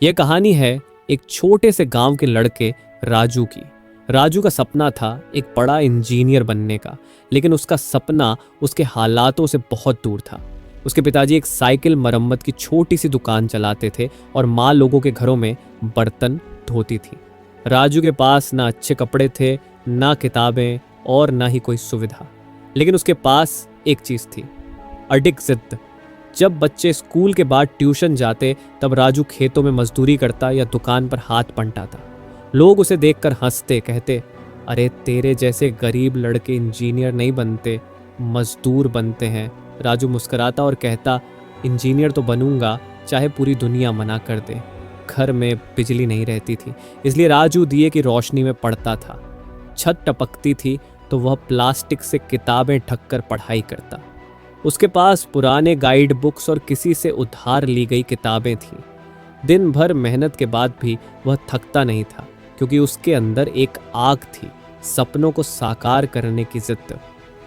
यह कहानी है एक छोटे से गांव के लड़के राजू की। राजू का सपना था एक बड़ा इंजीनियर बनने का, लेकिन उसका सपना उसके हालातों से बहुत दूर था। उसके पिताजी एक साइकिल मरम्मत की छोटी सी दुकान चलाते थे और माँ लोगों के घरों में बर्तन धोती थी। राजू के पास ना अच्छे कपड़े थे, ना किताबें और ना ही कोई सुविधा, लेकिन उसके पास एक चीज़ थी, अडिग जिद्द। जब बच्चे स्कूल के बाद ट्यूशन जाते तब राजू खेतों में मजदूरी करता या दुकान पर हाथ पलटाता। लोग उसे देखकर हंसते, कहते, अरे तेरे जैसे गरीब लड़के इंजीनियर नहीं बनते, मजदूर बनते हैं। राजू मुस्कुराता और कहता, इंजीनियर तो बनूंगा चाहे पूरी दुनिया मना कर दे। घर में बिजली नहीं रहती थी, इसलिए राजू दिए की रोशनी में पढ़ता था। छत टपकती थी तो वह प्लास्टिक से किताबें ढककर पढ़ाई करता। उसके पास पुराने गाइड बुक्स और किसी से उधार ली गई किताबें थीं। दिन भर मेहनत के बाद भी वह थकता नहीं था, क्योंकि उसके अंदर एक आग थी, सपनों को साकार करने की जिद्द।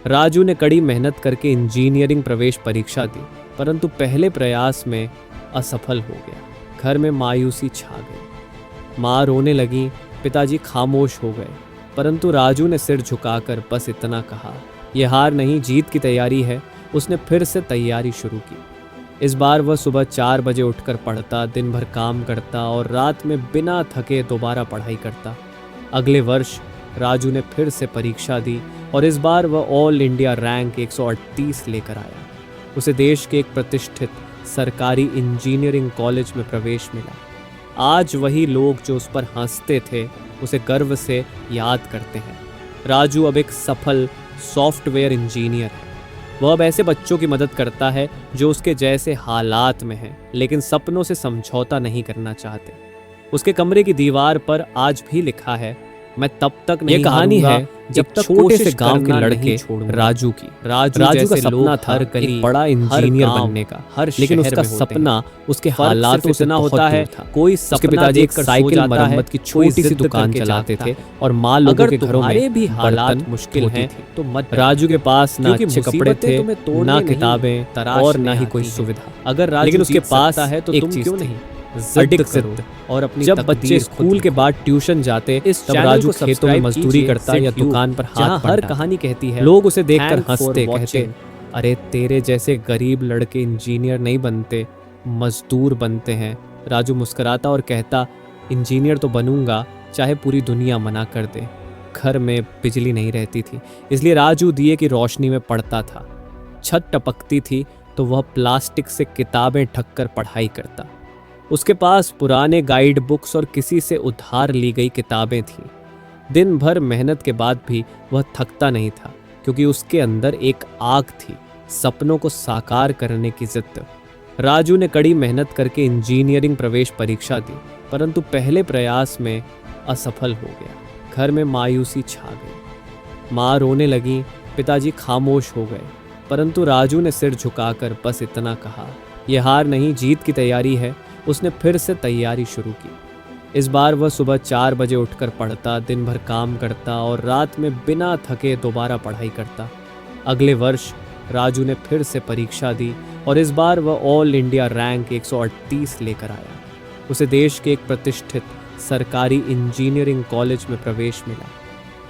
राजू ने कड़ी मेहनत करके इंजीनियरिंग प्रवेश परीक्षा दी, परंतु पहले प्रयास में असफल हो गया। घर में मायूसी छा गई। माँ रोने लगी, पिताजी खामोश हो गए, परंतु राजू ने सिर झुकाकर बस इतना कहा, यह हार नहीं, जीत की तैयारी है। उसने फिर से तैयारी शुरू की। इस बार वह सुबह 4 बजे उठकर पढ़ता, दिन भर काम करता और रात में बिना थके दोबारा पढ़ाई करता। अगले वर्ष राजू ने फिर से परीक्षा दी और इस बार वह ऑल इंडिया रैंक 138 लेकर आया। उसे देश के एक प्रतिष्ठित सरकारी इंजीनियरिंग कॉलेज में प्रवेश मिला। आज वही लोग जो उस पर हंसते थे, उसे गर्व से याद करते हैं। राजू अब एक सफल सॉफ्टवेयर इंजीनियर है। वह अब ऐसे बच्चों की मदद करता है जो उसके जैसे हालात में हैं, लेकिन सपनों से समझौता नहीं करना चाहते। उसके कमरे की दीवार पर आज भी लिखा है, मैं तब तक नहीं। ये कहानी है जब तक छोटे से गांव के लड़के राजू की। राजू का सपना था एक बड़ा इंजीनियर बनने का, लेकिन उसका सपना उसके हालातों से ना होता है। कोई उसके पिताजी एक साइकिल मरम्मत की छोटी सी दुकान चलाते थे और माँ लोगों के घरों में भी हालात मुश्किल हैं तो मत। राजू के पास ना अच्छे कपड़े थे, ना किताबें और ना ही कोई सुविधा। अगर लेकिन उसके पास है तो तुम क्यों नहीं जिद्द करो और अपनी। जब बच्चे स्कूल के बाद ट्यूशन जाते तब राजू खेतों में मजदूरी करता या दुकान पर हाथ हर कहानी कहती है। लोग उसे देखकर हंसते, कहते, अरे तेरे जैसे गरीब लड़के इंजीनियर नहीं बनते, मजदूर बनते हैं। राजू मुस्कुराता और कहता, इंजीनियर तो बनूंगा चाहे पूरी दुनिया मना कर दे। घर में बिजली नहीं रहती थी, इसलिए राजू दिए की रोशनी में पढ़ता था। छत टपकती थी तो वह प्लास्टिक से किताबें ढककर पढ़ाई करता। उसके पास पुराने गाइड बुक्स और किसी से उधार ली गई किताबें थीं। दिन भर मेहनत के बाद भी वह थकता नहीं था, क्योंकि उसके अंदर एक आग थी, सपनों को साकार करने की जिद्द। राजू ने कड़ी मेहनत करके इंजीनियरिंग प्रवेश परीक्षा दी, परंतु पहले प्रयास में असफल हो गया। घर में मायूसी छा गई। माँ रोने लगी, पिताजी खामोश हो गए, परंतु राजू ने सिर झुकाकर बस इतना कहा, यह हार नहीं, जीत की तैयारी है। उसने फिर से तैयारी शुरू की। इस बार वह सुबह 4 बजे उठकर पढ़ता, दिन भर काम करता और रात में बिना थके दोबारा पढ़ाई करता। अगले वर्ष राजू ने फिर से परीक्षा दी और इस बार वह ऑल इंडिया रैंक 138 लेकर आया। उसे देश के एक प्रतिष्ठित सरकारी इंजीनियरिंग कॉलेज में प्रवेश मिला।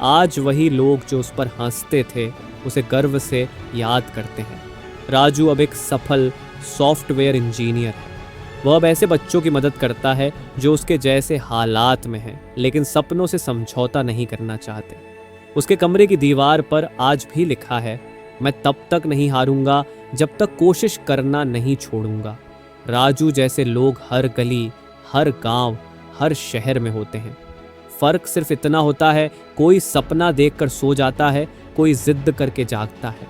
आज वही लोग जो उस पर हंसते थे, उसे गर्व से याद करते हैं। राजू अब एक सफल सॉफ्टवेयर इंजीनियर है। वह अब ऐसे बच्चों की मदद करता है जो उसके जैसे हालात में हैं, लेकिन सपनों से समझौता नहीं करना चाहते। उसके कमरे की दीवार पर आज भी लिखा है, मैं तब तक नहीं हारूंगा जब तक कोशिश करना नहीं छोड़ूंगा। राजू जैसे लोग हर गली, हर गांव, हर शहर में होते हैं। फर्क सिर्फ इतना होता है, कोई सपना देखकर सो जाता है, कोई जिद्द करके जागता है।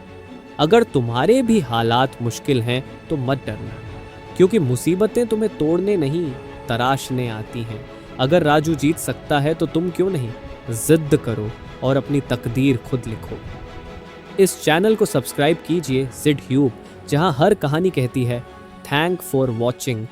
अगर तुम्हारे भी हालात मुश्किल हैं तो मत डरना, क्योंकि मुसीबतें तुम्हें तोड़ने नहीं, तराशने आती हैं। अगर राजू जीत सकता है तो तुम क्यों नहीं, जिद्द करो और अपनी तकदीर खुद लिखो। इस चैनल को सब्सक्राइब कीजिए, जिड ह्यूब, जहां हर कहानी कहती है। Thank for watching.